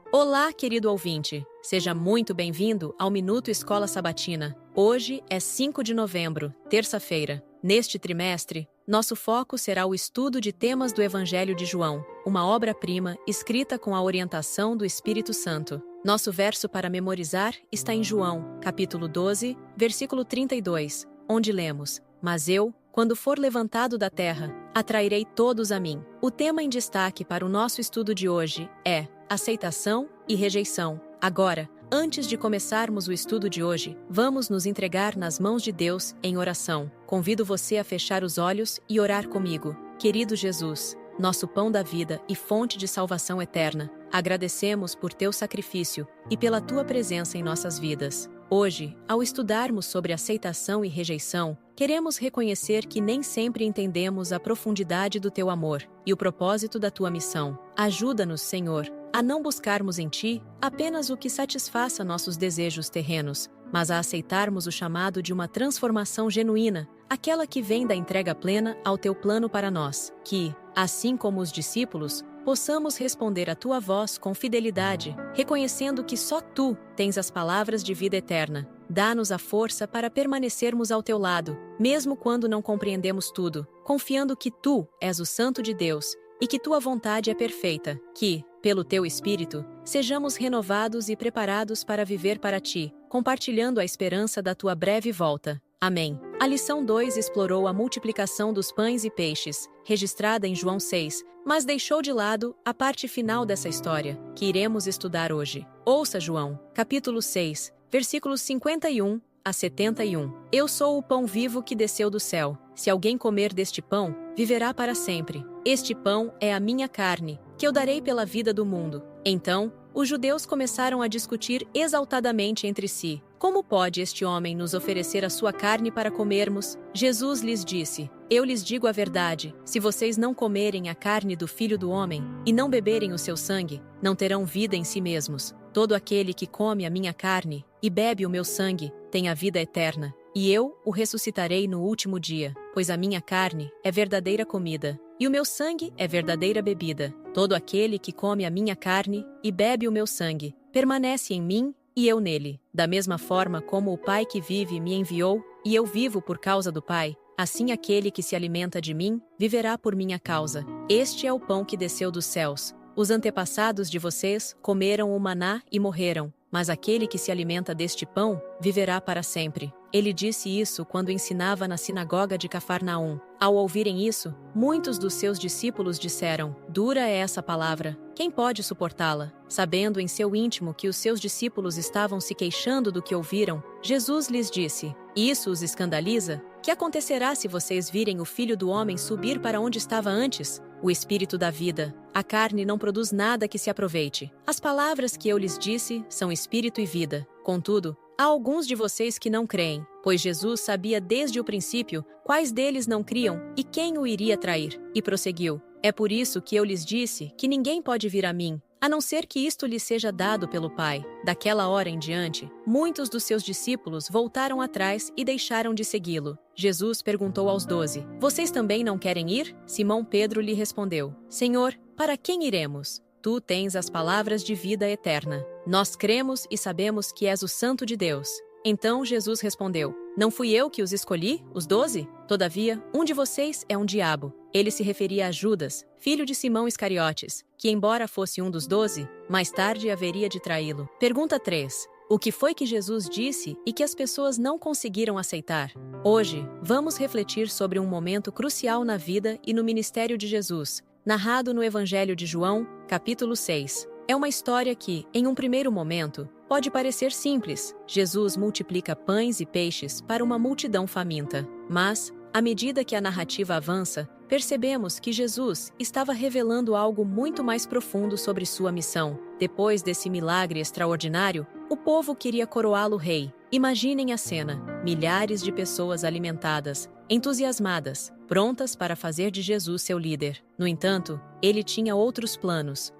Olá, querido ouvinte. Seja muito bem-vindo ao Minuto Escola Sabatina. Hoje é 5 de novembro, terça-feira. Neste trimestre, nosso foco será o estudo de temas do Evangelho de João, uma obra-prima escrita com a orientação do Espírito Santo. Nosso verso para memorizar está em João, capítulo 12, versículo 32, onde lemos: "Mas eu, quando for levantado da terra, atrairei todos a mim." O tema em destaque para o nosso estudo de hoje é aceitação e rejeição. Agora, antes de começarmos o estudo de hoje, vamos nos entregar nas mãos de Deus em oração. Convido você a fechar os olhos e orar comigo. Querido Jesus, nosso pão da vida e fonte de salvação eterna, agradecemos por teu sacrifício e pela tua presença em nossas vidas. Hoje, ao estudarmos sobre aceitação e rejeição, queremos reconhecer que nem sempre entendemos a profundidade do teu amor e o propósito da tua missão. Ajuda-nos, Senhor, a não buscarmos em ti apenas o que satisfaça nossos desejos terrenos, mas a aceitarmos o chamado de uma transformação genuína, aquela que vem da entrega plena ao teu plano para nós. Que, assim como os discípulos, possamos responder à tua voz com fidelidade, reconhecendo que só tu tens as palavras de vida eterna. Dá-nos a força para permanecermos ao teu lado, mesmo quando não compreendemos tudo, confiando que tu és o Santo de Deus e que tua vontade é perfeita. Que, pelo teu Espírito, sejamos renovados e preparados para viver para ti, compartilhando a esperança da tua breve volta. Amém. A lição 2 explorou a multiplicação dos pães e peixes, registrada em João 6, mas deixou de lado a parte final dessa história, que iremos estudar hoje. Ouça João, capítulo 6, versículos 51 a 71. Eu sou o pão vivo que desceu do céu. Se alguém comer deste pão, viverá para sempre. Este pão é a minha carne, que eu darei pela vida do mundo. Então, os judeus começaram a discutir exaltadamente entre si: como pode este homem nos oferecer a sua carne para comermos? Jesus lhes disse: eu lhes digo a verdade, se vocês não comerem a carne do Filho do Homem, e não beberem o seu sangue, não terão vida em si mesmos. Todo aquele que come a minha carne, e bebe o meu sangue, tem a vida eterna, e eu o ressuscitarei no último dia, pois a minha carne é verdadeira comida, e o meu sangue é verdadeira bebida. Todo aquele que come a minha carne, e bebe o meu sangue, permanece em mim, e eu nele. Da mesma forma como o Pai que vive me enviou, e eu vivo por causa do Pai, assim aquele que se alimenta de mim, viverá por minha causa. Este é o pão que desceu dos céus. Os antepassados de vocês comeram o maná e morreram, mas aquele que se alimenta deste pão, viverá para sempre. Ele disse isso quando ensinava na sinagoga de Cafarnaum. Ao ouvirem isso, muitos dos seus discípulos disseram: dura é essa palavra, quem pode suportá-la? Sabendo em seu íntimo que os seus discípulos estavam se queixando do que ouviram, Jesus lhes disse: isso os escandaliza? Que acontecerá se vocês virem o Filho do Homem subir para onde estava antes? O Espírito da vida. A carne não produz nada que se aproveite. As palavras que eu lhes disse são espírito e vida. Contudo, há alguns de vocês que não creem, pois Jesus sabia desde o princípio quais deles não criam e quem o iria trair. E prosseguiu: é por isso que eu lhes disse que ninguém pode vir a mim, a não ser que isto lhe seja dado pelo Pai. Daquela hora em diante, muitos dos seus discípulos voltaram atrás e deixaram de segui-lo. Jesus perguntou aos 12: vocês também não querem ir? Simão Pedro lhe respondeu: Senhor, para quem iremos? Tu tens as palavras de vida eterna. Nós cremos e sabemos que és o Santo de Deus. Então Jesus respondeu: não fui eu que os escolhi, os 12? Todavia, um de vocês é um diabo. Ele se referia a Judas, filho de Simão Iscariotes, que embora fosse um dos 12, mais tarde haveria de traí-lo. Pergunta 3. O que foi que Jesus disse e que as pessoas não conseguiram aceitar? Hoje, vamos refletir sobre um momento crucial na vida e no ministério de Jesus, narrado no Evangelho de João, capítulo 6. É uma história que, em um primeiro momento, pode parecer simples. Jesus multiplica pães e peixes para uma multidão faminta. Mas, à medida que a narrativa avança, percebemos que Jesus estava revelando algo muito mais profundo sobre sua missão. Depois desse milagre extraordinário, o povo queria coroá-lo rei. Imaginem a cena: milhares de pessoas alimentadas, entusiasmadas, prontas para fazer de Jesus seu líder. No entanto, ele tinha outros planos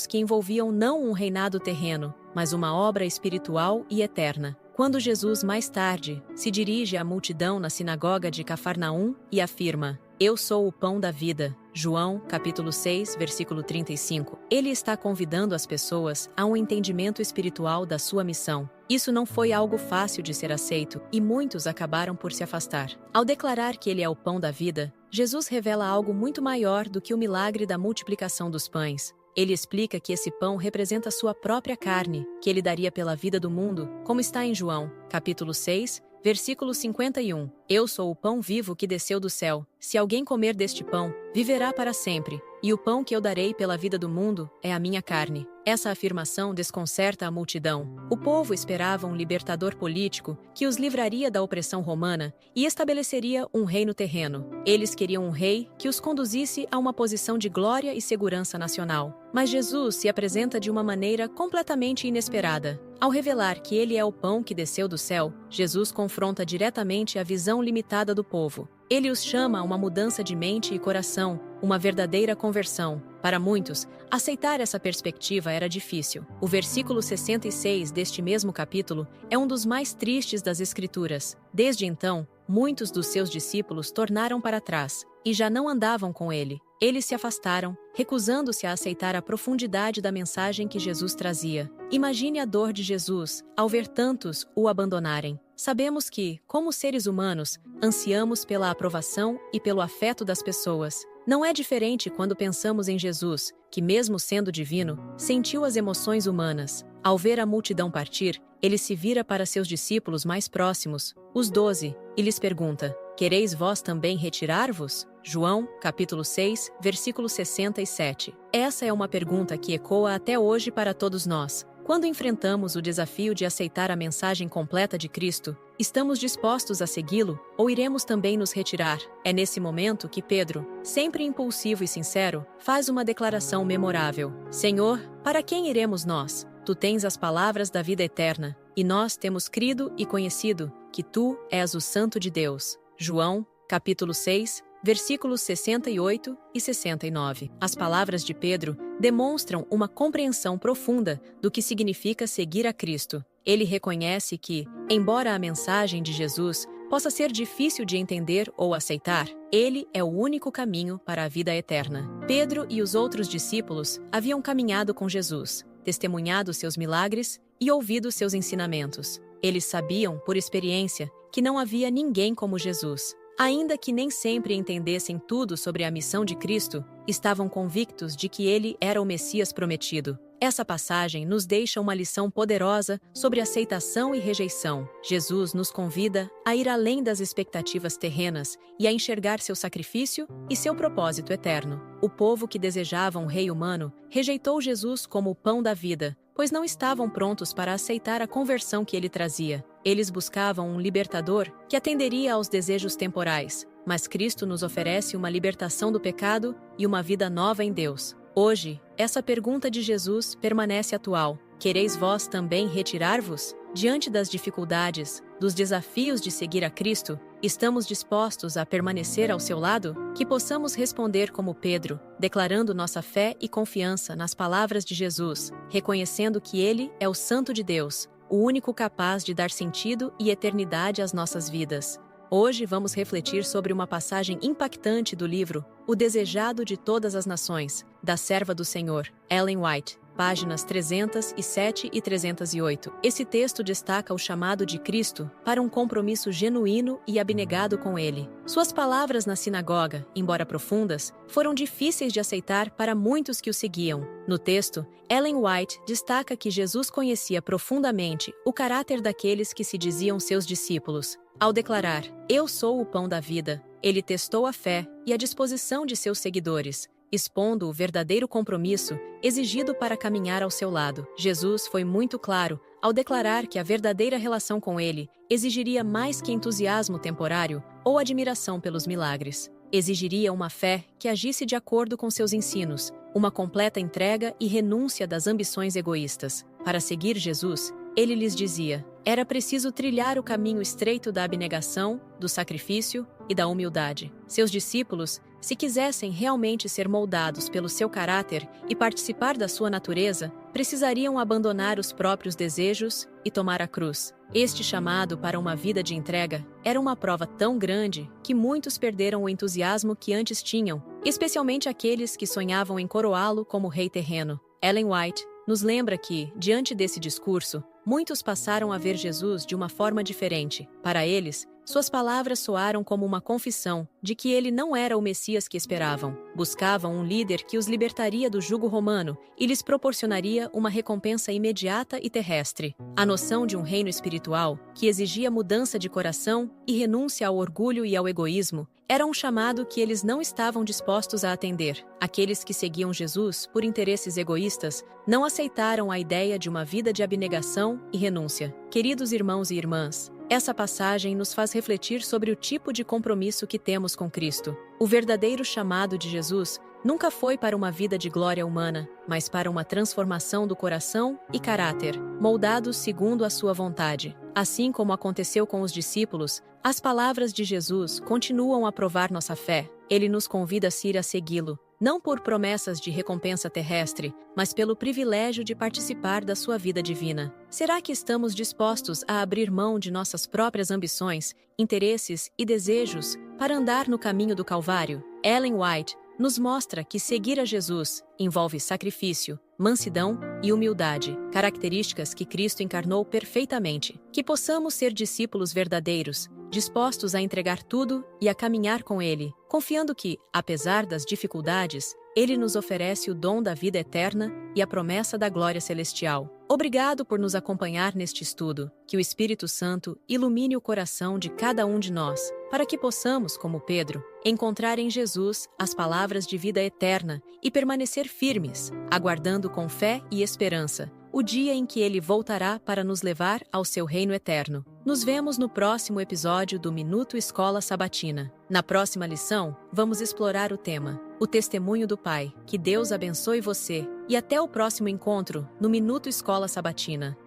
que envolviam não um reinado terreno, mas uma obra espiritual e eterna. Quando Jesus mais tarde se dirige à multidão na sinagoga de Cafarnaum e afirma: Eu sou o pão da vida. João, capítulo 6, versículo 35. Ele está convidando as pessoas a um entendimento espiritual da sua missão. Isso não foi algo fácil de ser aceito e muitos acabaram por se afastar. Ao declarar que ele é o pão da vida, Jesus revela algo muito maior do que o milagre da multiplicação dos pães. Ele explica que esse pão representa sua própria carne, que ele daria pela vida do mundo, como está em João, capítulo 6, versículo 51. Eu sou o pão vivo que desceu do céu. Se alguém comer deste pão, viverá para sempre. E o pão que eu darei pela vida do mundo é a minha carne. Essa afirmação desconcerta a multidão. O povo esperava um libertador político que os livraria da opressão romana e estabeleceria um reino terreno. Eles queriam um rei que os conduzisse a uma posição de glória e segurança nacional. Mas Jesus se apresenta de uma maneira completamente inesperada. Ao revelar que ele é o pão que desceu do céu, Jesus confronta diretamente a visão limitada do povo. Ele os chama a uma mudança de mente e coração, uma verdadeira conversão. Para muitos, aceitar essa perspectiva era difícil. O versículo 66 deste mesmo capítulo é um dos mais tristes das Escrituras. Desde então, muitos dos seus discípulos tornaram para trás e já não andavam com ele. Eles se afastaram, recusando-se a aceitar a profundidade da mensagem que Jesus trazia. Imagine a dor de Jesus ao ver tantos o abandonarem. Sabemos que, como seres humanos, ansiamos pela aprovação e pelo afeto das pessoas. Não é diferente quando pensamos em Jesus, que mesmo sendo divino, sentiu as emoções humanas. Ao ver a multidão partir, ele se vira para seus discípulos mais próximos, os 12, e lhes pergunta: Quereis vós também retirar-vos? João, capítulo 6, versículo 67. Essa é uma pergunta que ecoa até hoje para todos nós. Quando enfrentamos o desafio de aceitar a mensagem completa de Cristo, estamos dispostos a segui-lo ou iremos também nos retirar? É nesse momento que Pedro, sempre impulsivo e sincero, faz uma declaração memorável: Senhor, para quem iremos nós? Tu tens as palavras da vida eterna, e nós temos crido e conhecido que tu és o Santo de Deus. João, capítulo 6, versículos 68 e 69. As palavras de Pedro demonstram uma compreensão profunda do que significa seguir a Cristo. Ele reconhece que, embora a mensagem de Jesus possa ser difícil de entender ou aceitar, ele é o único caminho para a vida eterna. Pedro e os outros discípulos haviam caminhado com Jesus, testemunhado seus milagres e ouvido seus ensinamentos. Eles sabiam, por experiência, que não havia ninguém como Jesus. Ainda que nem sempre entendessem tudo sobre a missão de Cristo, estavam convictos de que ele era o Messias prometido. Essa passagem nos deixa uma lição poderosa sobre aceitação e rejeição. Jesus nos convida a ir além das expectativas terrenas e a enxergar seu sacrifício e seu propósito eterno. O povo que desejava um rei humano rejeitou Jesus como o pão da vida, pois não estavam prontos para aceitar a conversão que ele trazia. Eles buscavam um libertador que atenderia aos desejos temporais, mas Cristo nos oferece uma libertação do pecado e uma vida nova em Deus. Hoje, essa pergunta de Jesus permanece atual. Quereis vós também retirar-vos? Diante das dificuldades, dos desafios de seguir a Cristo, estamos dispostos a permanecer ao seu lado? Que possamos responder como Pedro, declarando nossa fé e confiança nas palavras de Jesus, reconhecendo que Ele é o Santo de Deus, o único capaz de dar sentido e eternidade às nossas vidas. Hoje vamos refletir sobre uma passagem impactante do livro O Desejado de Todas as Nações, da serva do Senhor, Ellen White, páginas 307 e 308. Esse texto destaca o chamado de Cristo para um compromisso genuíno e abnegado com Ele. Suas palavras na sinagoga, embora profundas, foram difíceis de aceitar para muitos que o seguiam. No texto, Ellen White destaca que Jesus conhecia profundamente o caráter daqueles que se diziam seus discípulos. Ao declarar, "Eu sou o pão da vida", ele testou a fé e a disposição de seus seguidores, expondo o verdadeiro compromisso exigido para caminhar ao seu lado. Jesus foi muito claro ao declarar que a verdadeira relação com ele exigiria mais que entusiasmo temporário ou admiração pelos milagres. Exigiria uma fé que agisse de acordo com seus ensinos, uma completa entrega e renúncia das ambições egoístas. Para seguir Jesus, ele lhes dizia: era preciso trilhar o caminho estreito da abnegação, do sacrifício e da humildade. Seus discípulos, se quisessem realmente ser moldados pelo seu caráter e participar da sua natureza, precisariam abandonar os próprios desejos e tomar a cruz. Este chamado para uma vida de entrega era uma prova tão grande que muitos perderam o entusiasmo que antes tinham, especialmente aqueles que sonhavam em coroá-lo como rei terreno. Ellen White nos lembra que, diante desse discurso, muitos passaram a ver Jesus de uma forma diferente. Para eles, suas palavras soaram como uma confissão de que ele não era o Messias que esperavam. Buscavam um líder que os libertaria do jugo romano e lhes proporcionaria uma recompensa imediata e terrestre. A noção de um reino espiritual, que exigia mudança de coração e renúncia ao orgulho e ao egoísmo, era um chamado que eles não estavam dispostos a atender. Aqueles que seguiam Jesus por interesses egoístas não aceitaram a ideia de uma vida de abnegação e renúncia. Queridos irmãos e irmãs, essa passagem nos faz refletir sobre o tipo de compromisso que temos com Cristo. O verdadeiro chamado de Jesus nunca foi para uma vida de glória humana, mas para uma transformação do coração e caráter, moldados segundo a sua vontade. Assim como aconteceu com os discípulos, as palavras de Jesus continuam a provar nossa fé. Ele nos convida a segui-lo, não por promessas de recompensa terrestre, mas pelo privilégio de participar da sua vida divina. Será que estamos dispostos a abrir mão de nossas próprias ambições, interesses e desejos para andar no caminho do Calvário? Ellen White nos mostra que seguir a Jesus envolve sacrifício, mansidão e humildade, características que Cristo encarnou perfeitamente. Que possamos ser discípulos verdadeiros, dispostos a entregar tudo e a caminhar com Ele, confiando que, apesar das dificuldades, Ele nos oferece o dom da vida eterna e a promessa da glória celestial. Obrigado por nos acompanhar neste estudo. Que o Espírito Santo ilumine o coração de cada um de nós, para que possamos, como Pedro, encontrar em Jesus as palavras de vida eterna e permanecer firmes, aguardando com fé e esperança o dia em que Ele voltará para nos levar ao seu reino eterno. Nos vemos no próximo episódio do Minuto Escola Sabatina. Na próxima lição, vamos explorar o tema: o testemunho do Pai. Que Deus abençoe você e até o próximo encontro no Minuto Escola Sabatina.